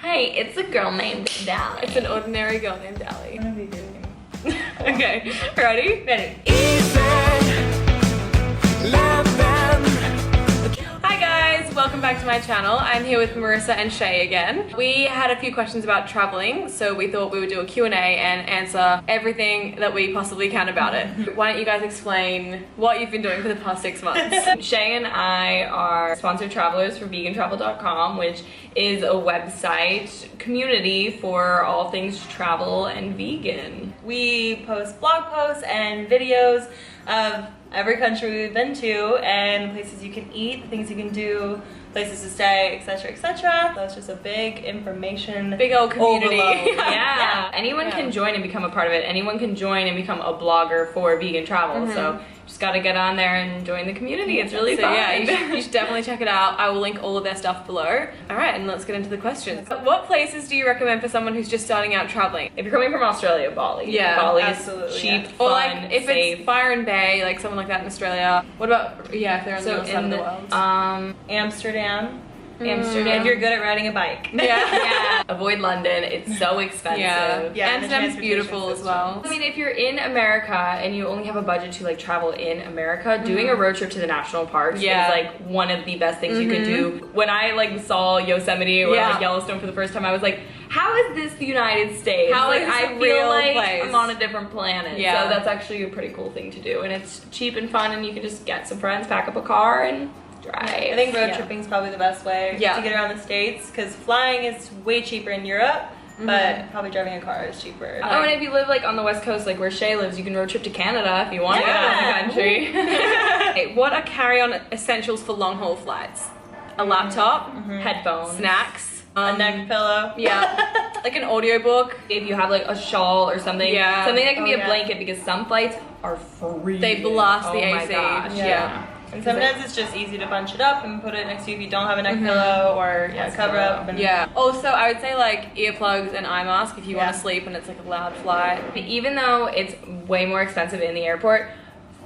Hey, it's a girl named Dally. It's an ordinary girl named Dally. I'm gonna be doing Okay, ready? Ready. Hi guys, welcome back to my channel. I'm here with Marissa and Shay again. We had a few questions about traveling, so we thought we would do a Q&A and answer everything that we possibly can about it. Why don't you guys explain what you've been doing for the past 6 months? Shay and I are sponsored travelers for vegantravel.com, which is a website community for all things travel and vegan. We post blog posts and videos of every country we've been to and places you can eat, things you can do, places to stay, etc., etc. So it's just a big information, Big old community. overload. Yeah, anyone can join and become a part of it. Anyone can join and become a blogger for vegan travel. So just gotta get on there and join the community. It's really So fun. yeah, you should definitely check it out. I will link all of their stuff below. All right, and let's get into the questions. What places do you recommend for someone who's just starting out traveling? If you're coming from Australia, Bali. Yeah, Bali absolutely, is cheap, yeah. Or fun, like if safe. it's Byron Bay, like someone like that in Australia. What about, yeah, if they're on the So other side of the world? Amsterdam. Amsterdam. If you're good at riding a bike. Yeah. Avoid London. It's so expensive. Yeah, Yeah, and the Amsterdam's transportation beautiful as system. well. I mean, if you're in America and you only have a budget to like travel in America, doing a road trip to the national parks Yeah. is like one of the best things you can do. When I like saw Yosemite or like Yellowstone for the first time, I was like, how is this the United States? How like is this I a feel real like place? I'm on a different planet. Yeah. So that's actually a pretty cool thing to do, and it's cheap and fun, and you can just get some friends, pack up a car, and drive. I think road tripping is probably the best way to get around the States because flying is way cheaper in Europe, but probably driving a car is cheaper. Oh, and if you live like on the West Coast, like where Shay lives, you can road trip to Canada if you want to go out of the country. Okay, what are carry-on essentials for long-haul flights? A laptop, Headphones. snacks, A neck pillow. yeah, like an audiobook. If you have like a shawl or something, Yeah. something that can be Oh, a yeah. blanket, because some flights are free. They blast the Oh my AC. gosh, Yeah. And sometimes it's just easy to bunch it up and put it next to you if you don't have a neck pillow or cover up. And Yeah. Also, I would say like earplugs and eye mask if you want Yeah. to sleep and it's like a loud flight. Even though it's way more expensive in the airport,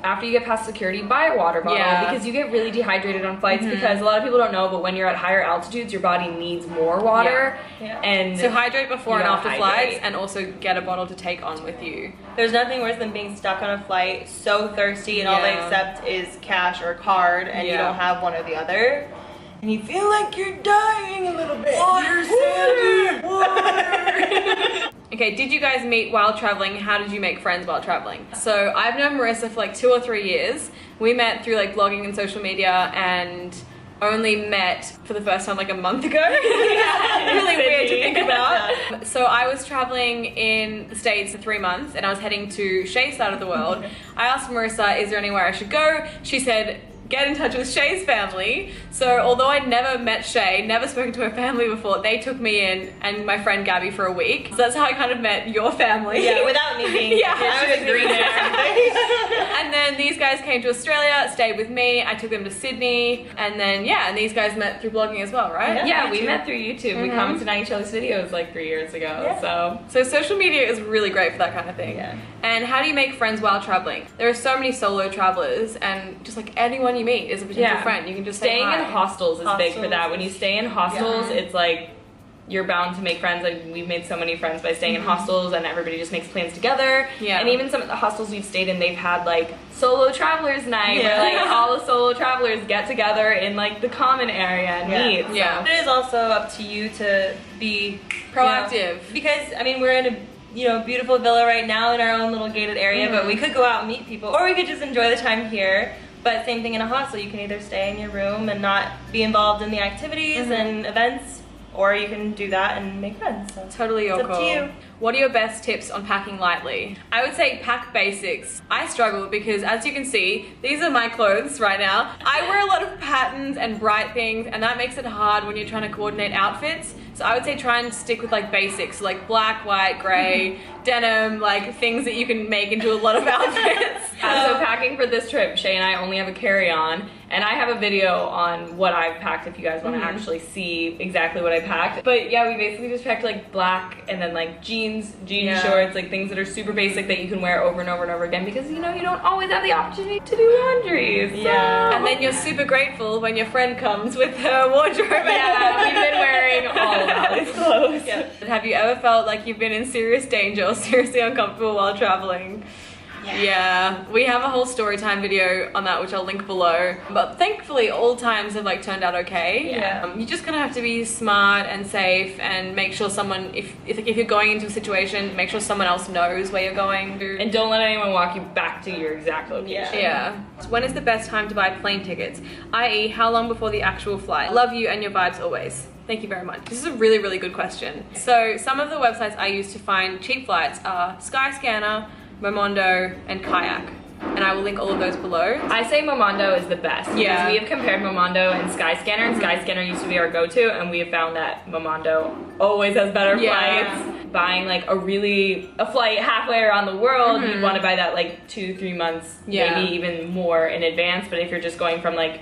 after you get past security, buy a water bottle because you get really dehydrated on flights because a lot of people don't know, but when you're at higher altitudes, your body needs more water. Yeah. And So hydrate before You and gotta after flights, hydrate. and also get a bottle to take on with you. There's nothing worse than being stuck on a flight, so thirsty, and all they Yeah. accept is cash or card, and you Yeah. don't have one or the other. And you feel like you're dying a little bit. Water, Sandy, water. Okay, did you guys meet while traveling? How did you make friends while traveling? So I've known Marissa for like 2 or 3 years. We met through like blogging and social media and only met for the first time like a month ago. Really weird to think about. So I was traveling in the States for 3 months and I was heading to Shay's side of the world. I asked Marissa, is there anywhere I should go? She said, get in touch with Shay's family. So although I'd never met Shay, never spoken to her family before, they took me in and my friend Gabby for a week. So that's how I kind of met your family. Yeah, without me being Yeah. I was green And then these guys came to Australia, stayed with me. I took them to Sydney, and then and these guys met through blogging as well, right? Yeah, we met through YouTube. We commented on each other's videos like 3 years ago. So social media is really great for that kind of thing. Yeah. And how do you make friends while traveling? There are so many solo travelers, and just like anyone you meet is a potential friend. You can just staying say hi. in hostels is big for that. When you stay in hostels, it's like you're bound to make friends. Like we've made so many friends by staying in hostels, and everybody just makes plans together. Yeah. And even some of the hostels we've stayed in, they've had like solo travelers night where like all the solo travelers get together in like the common area and meet. So. Yeah. It is also up to you to be Proactive. because I mean we're in a beautiful villa right now in our own little gated area, but we could go out and meet people, or we could just enjoy the time here. But same thing in a hostel, you can either stay in your room and not be involved in the activities and events, or you can do that and make friends. So Totally your it's up call. to you. What are your best tips on packing lightly? I would say pack basics. I struggle because as you can see, these are my clothes right now. I wear a lot of patterns and bright things, and that makes it hard when you're trying to coordinate outfits. So I would say try and stick with like basics, like black, white, gray, denim, like things that you can make into a lot of outfits. So packing for this trip, Shay and I only have a carry-on, and I have a video on what I've packed if you guys want to actually see exactly what I packed. But yeah, we basically just packed like black and then like jeans, shorts, like things that are super basic that you can wear over and over and over again because you don't always have the opportunity to do laundry. So. And then you're super grateful when your friend comes with her wardrobe. Yeah, we've been wearing all of Allie's clothes. Have you ever felt like you've been in serious danger or seriously uncomfortable while traveling? Yeah, we have a whole story time video on that, which I'll link below. But thankfully, all times have like turned out okay. Yeah. You just kind of have to be smart and safe and make sure someone, if you're going into a situation, make sure someone else knows where you're going. And don't let anyone walk you back to your exact location. Yeah. When is the best time to buy plane tickets? I.e., how long before the actual flight? Love you and your vibes always. Thank you very much. This is a really, really good question. So some of the websites I use to find cheap flights are Skyscanner, Momondo, and Kayak. And I will link all of those below. I say Momondo is the best. Yeah. Because we have compared Momondo and Skyscanner, and Skyscanner used to be our go-to, and we have found that Momondo always has better flights. Buying like a flight halfway around the world, you'd want to buy that like 2-3 months, maybe even more in advance. But if you're just going from like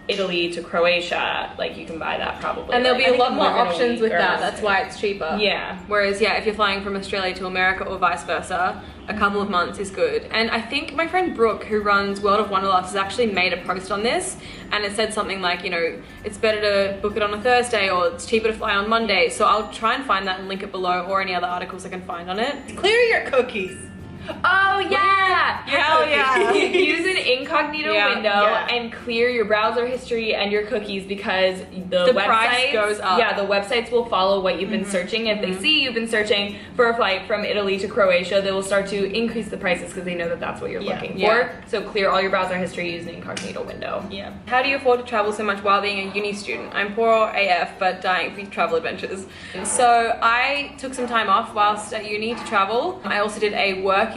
Italy to Croatia, like you can buy that probably. And there'll like, be a lot more options with that. That's why it's cheaper. Yeah. Whereas, if you're flying from Australia to America or vice versa, a couple of months is good. And I think my friend Brooke, who runs World of Wanderlust, has actually made a post on this, and it said something like, you know, it's better to book it on a Thursday, or it's cheaper to fly on Monday. So I'll try and find that and link it below, or any other articles I can find on it. Clear your cookies. Oh yeah! Hell yeah! Use an incognito window and clear your browser history and your cookies, because the price goes up. Yeah, the websites will follow what you've been searching. If they see you've been searching for a flight from Italy to Croatia, they will start to increase the prices because they know that that's what you're looking for. So clear all your browser history, use an incognito window. Yeah. How do you afford to travel so much while being a uni student? I'm poor AF, but dying for travel adventures. So I took some time off whilst at uni to travel. I also did a working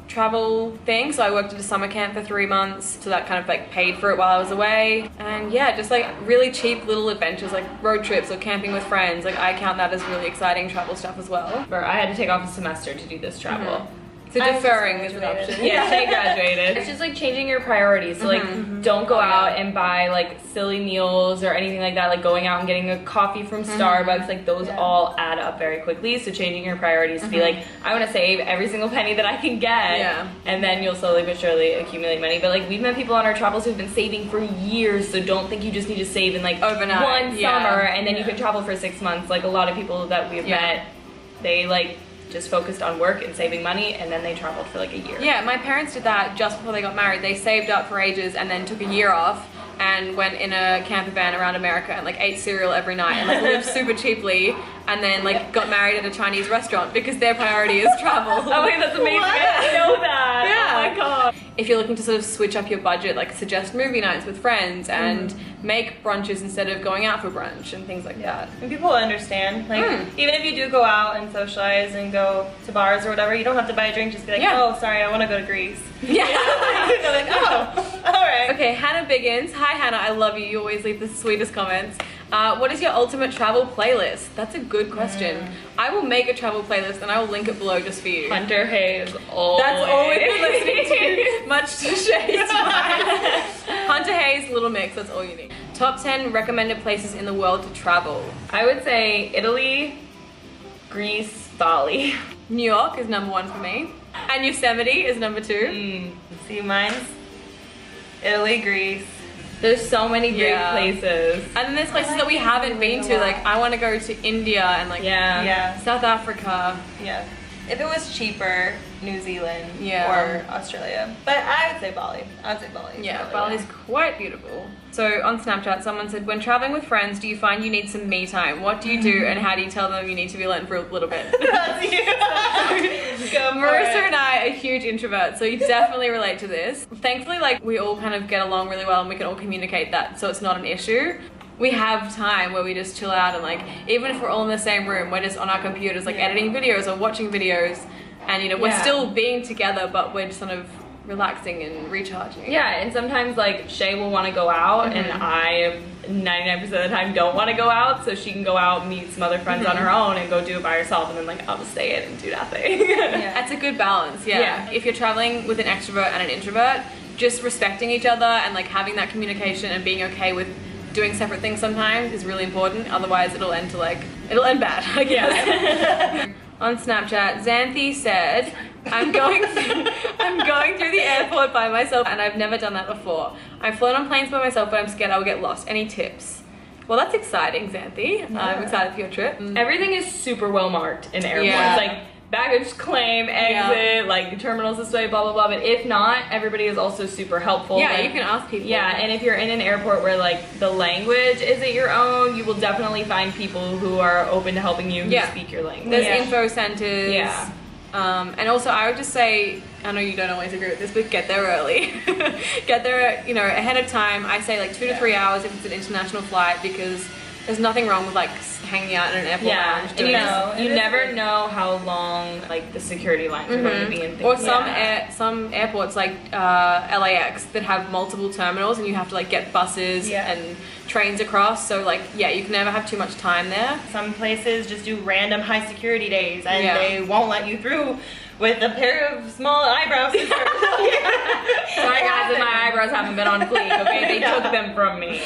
travel thing, so I worked at a summer camp for 3 months, so that kind of like paid for it while I was away. And yeah, just like really cheap little adventures like road trips or camping with friends. Like I count that as really exciting travel stuff as well. But I had to take off a semester to do this travel. So deferring is an option. Yeah, Shay graduated. It's just like changing your priorities. So like don't go out and buy like silly meals or anything like that, like going out and getting a coffee from Starbucks, like those all add up very quickly. So changing your priorities to be like, I want to save every single penny that I can get, and then you'll slowly but surely accumulate money. But like we've met people on our travels who've been saving for years, so don't think you just need to save in like overnight one summer and then you can travel for 6 months. Like a lot of people that we've met, they like just focused on work and saving money, and then they traveled for like a year. Yeah, my parents did that just before they got married. They saved up for ages and then took a year off and went in a camper van around America and like ate cereal every night and like lived super cheaply, and then like got married at a Chinese restaurant because their priority is travel. Oh wait, that's amazing. I didn't know that. Yeah. Oh my god. If you're looking to sort of switch up your budget, like suggest movie nights with friends and make brunches instead of going out for brunch and things like that. And people understand. Like even if you do go out and socialize and go to bars or whatever, you don't have to buy a drink. Just be like, oh, sorry, I want to go to Greece. Yeah. They're like, oh, all right. Okay, Hannah Biggins. Hi Hannah, I love you. You always leave the sweetest comments. What is your ultimate travel playlist? That's a good question. I will make a travel playlist and I will link it below just for you. Hunter Hayes. Always. That's all we've been listening to. Much to Shay's Hunter Hayes, Little Mix. That's all you need. Top 10 recommended places in the world to travel. I would say Italy, Greece, Bali. New York is number 1 for me. And Yosemite is number 2. See, mine's Italy, Greece. There's so many great places. And then there's places that we haven't been to. Like I want to go to India and like South Africa. Yeah. If it was cheaper, New Zealand Yeah. or Australia. But I would say Bali. I would say Bali. Yeah, Bali's quite beautiful. So on Snapchat, someone said, when traveling with friends, do you find you need some me time? What do you do and how do you tell them you need to be alone for a little bit? That's you. Go for Marissa it. and I are huge introverts, so you definitely relate to this. Thankfully, like we all kind of get along really well and we can all communicate that, so it's not an issue. We have time where we just chill out and like, even if we're all in the same room, we're just on our computers like editing videos or watching videos, and you know, we're still being together, but we're just sort of relaxing and recharging. Yeah, and sometimes like Shay will want to go out and I 99% of the time don't want to go out, so she can go out and meet some other friends on her own and go do it by herself, and then like I'll just stay in and do nothing. That's a good balance. If you're traveling with an extrovert and an introvert, just respecting each other and like having that communication and being okay with doing separate things sometimes is really important. Otherwise it'll end bad, I guess. On Snapchat, Xanthi said, I'm going through the airport by myself and I've never done that before. I've flown on planes by myself, but I'm scared I'll get lost. Any tips? Well, that's exciting, Xanthi. I'm excited for your trip. Everything is super well marked in airports. Yeah. Like baggage claim, exit, like terminals this way, blah blah blah. But if not, everybody is also super helpful. Yeah, like, you can ask people. Yeah, and if you're in an airport where like the language isn't your own, you will definitely find people who are open to helping you who speak your language. There's info centers. Yeah. And also I would just say, I know you don't always agree with this, but get there early. Get there, you know, ahead of time. I say like 2 to 3 hours if it's an international flight, because there's nothing wrong with like hanging out in an airport lounge. And you never know how long like the security lines are going to be and things. Or some airports like LAX that have multiple terminals and you have to like get buses and trains across. So like, yeah, you can never have too much time there. Some places just do random high security days and they won't let you through with a pair of small eyebrow scissors. Sorry guys, my eyebrows haven't been on fleek, okay? They took them from me.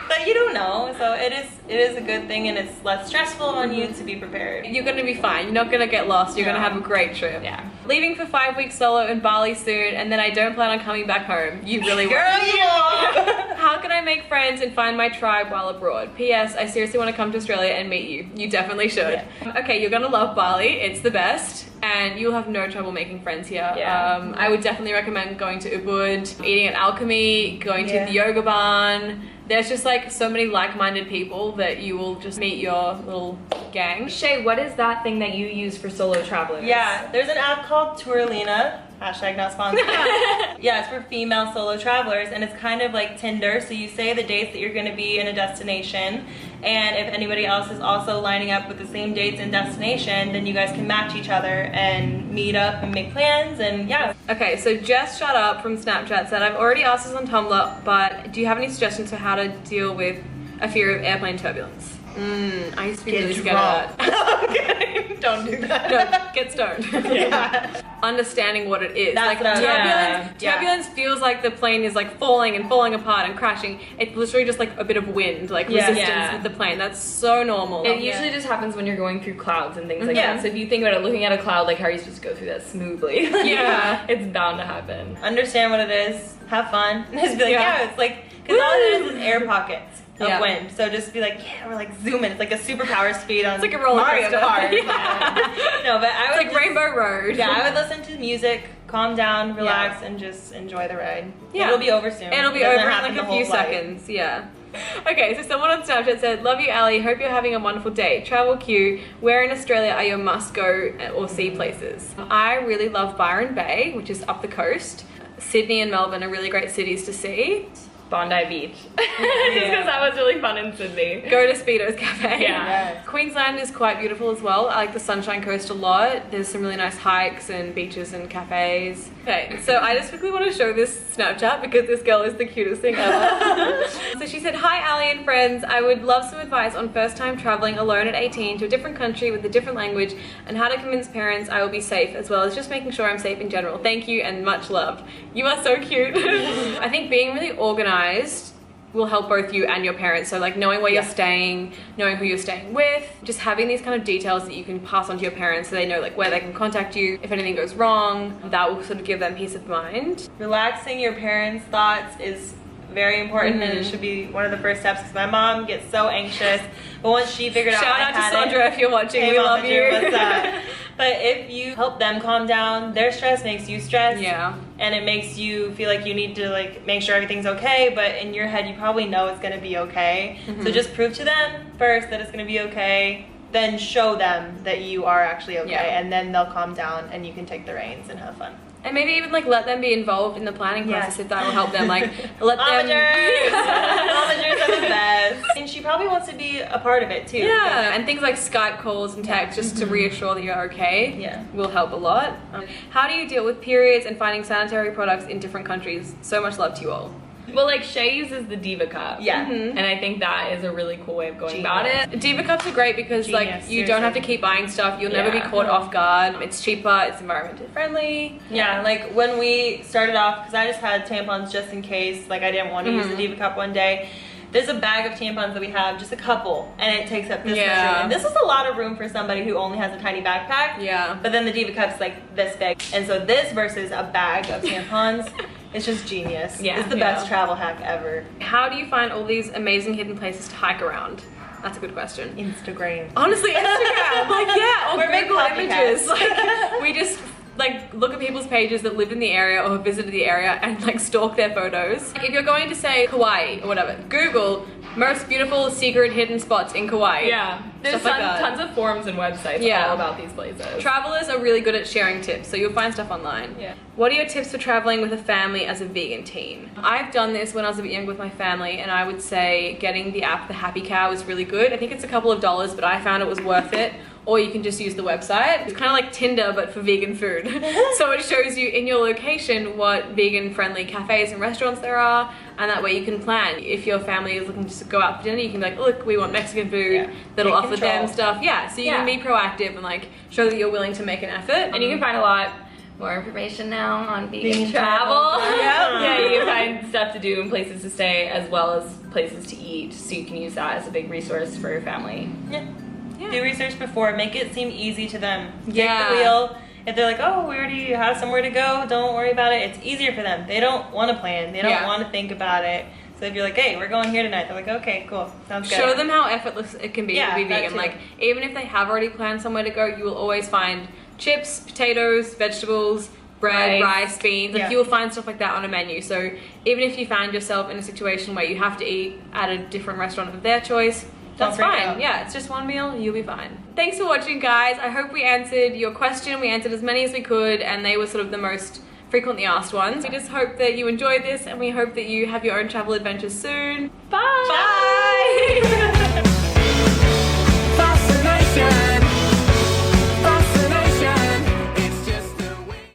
But you don't know, so it is a good thing, and it's less stressful on you to be prepared. You're gonna be fine. You're not gonna get lost. You're gonna have a great trip. Yeah. Leaving for 5 weeks solo in Bali soon, and then I don't plan on coming back home. You really won't. Girl, you won't. How can I make friends and find my tribe while abroad? P.S. I seriously want to come to Australia and meet you. You definitely should. Yeah. Okay, you're gonna love Bali. It's the best, and you'll have no trouble making friends here. Yeah. I would definitely recommend going to Ubud, eating at Alchemy, going to the yoga barn. There's just like so many like-minded people that you will just meet your little gang. Shay, what is that thing that you use for solo travelers? Yeah, there's an app called Touralina. Hashtag not sponsored. Yeah, it's for female solo travelers, and it's kind of like Tinder. So you say the dates that you're going to be in a destination, and if anybody else is also lining up with the same dates and destination, then you guys can match each other and meet up and make plans, and yeah. Okay, so Jess Shut Up from Snapchat said, I've already asked this on Tumblr, but do you have any suggestions for how to deal with a fear of airplane turbulence? I used to be really scared of that. Don't do that. No, get stoned. Understanding what it is. That's like turbulence feels like the plane is like falling and falling apart and crashing. It's literally just like a bit of wind, like resistance with the plane. That's so normal. It usually just happens when you're going through clouds and things like that. So if you think about it, looking at a cloud, like how are you supposed to go through that smoothly? It's bound to happen. Understand what it is. Have fun. Just be like, it's like, because all it is air pockets of wind. So just be like, we're like zooming. It's like a superpower speed on it's like a roller Mario coaster. Kart. No, but I would like Rainbow Road. Yeah, I would listen to music, calm down, relax, and just enjoy the ride. It'll be over soon. It'll be over in like a few seconds. Yeah. Okay, so someone on Snapchat said, love you, Ali. Hope you're having a wonderful day. Travel Q. Where in Australia are your must go or see places? I really love Byron Bay, which is up the coast. Sydney and Melbourne are really great cities to see. Bondi Beach. Just because that was really fun in Sydney. Go to Speedo's Cafe. Yeah. Queensland is quite beautiful as well. I like the Sunshine Coast a lot. There's some really nice hikes and beaches and cafes. Okay, so I just quickly want to show this Snapchat because this girl is the cutest thing ever. So she said, hi Ali and friends. I would love some advice on first time traveling alone at 18 to a different country with a different language and how to convince parents I will be safe, as well as just making sure I'm safe in general. Thank you and much love. You are so cute. I think being really organized will help both you and your parents. So like knowing where you're staying, knowing who you're staying with, just having these kind of details that you can pass on to your parents so they know like where they can contact you if anything goes wrong. That will sort of give them peace of mind. Relaxing your parents' thoughts is very important, and it should be one of the first steps because my mom gets so anxious, but once she figured out Shout out to Sandra if you're watching, we love you. But if you help them calm down, their stress makes you stress. Yeah. And it makes you feel like you need to like make sure everything's okay, but in your head you probably know it's gonna be okay. So just prove to them first that it's gonna be okay, then show them that you are actually okay, and then they'll calm down and you can take the reins and have fun. And maybe even like let them be involved in the planning process if that will help them. Like let them. Mommagers are the best. And she probably wants to be a part of it too. Yeah, and things like Skype calls and texts just to reassure that you're okay will help a lot. How do you deal with periods and finding sanitary products in different countries? So much love to you all. Well, like Shay uses the Diva Cup. Yeah. And I think that is a really cool way of going about it. Diva Cups are great because like you don't have to keep buying stuff. You'll never be caught off guard. It's cheaper. It's environmentally friendly. Yeah, like when we started off, because I just had tampons just in case, like I didn't want to use the Diva Cup one day. There's a bag of tampons that we have, just a couple, and it takes up this much room. And this is a lot of room for somebody who only has a tiny backpack. Yeah. But then the Diva Cup's like this big. And so this versus a bag of tampons It's just genius. Yeah. It's the best travel hack ever. How do you find all these amazing hidden places to hike around? That's a good question. Instagram. Honestly, Instagram. Like, yeah, or We're big Google copycats. Images. Like, we just like look at people's pages that live in the area or have visited the area and like stalk their photos. Like, if you're going to say Kauai or whatever, Google most beautiful secret hidden spots in Kauai. Yeah, there's Stuff like that. tons of forums and websites all about these places. Travelers are really good at sharing tips, so you'll find stuff online. Yeah. What are your tips for traveling with a family as a vegan teen? I've done this when I was a bit younger with my family, and I would say getting the app, the Happy Cow, is really good. I think it's a couple of dollars, but I found it was worth it. Or you can just use the website. It's kind of like Tinder, but for vegan food. So it shows you in your location what vegan-friendly cafes and restaurants there are, and that way you can plan. If your family is looking to go out for dinner, you can be like, look, we want Mexican food that'll Take offer control. them stuff. Yeah, so you can be proactive and like show that you're willing to make an effort. And you can find a lot more information now on vegan Vegan travel. travel. Yeah, you can find stuff to do and places to stay as well as places to eat, so you can use that as a big resource for your family. Yeah. Do research before. Make it seem easy to them. Yeah. Take the wheel. If they're like, oh, we already have somewhere to go, don't worry about it. It's easier for them. They don't want to plan. They don't want to think about it. So if you're like, hey, we're going here tonight, they're like, okay, cool, sounds good. Show them how effortless it can be to be that vegan. too. Like, even if they have already planned somewhere to go, you will always find chips, potatoes, vegetables, bread, rice, beans. Like, you will find stuff like that on a menu. So even if you find yourself in a situation where you have to eat at a different restaurant of their choice, that's fine. Yeah, it's just one meal, you'll be fine. Thanks for watching, guys. I hope we answered your question. We answered as many as we could, and they were sort of the most frequently asked ones. We just hope that you enjoyed this, and we hope that you have your own travel adventures soon. Bye! Bye!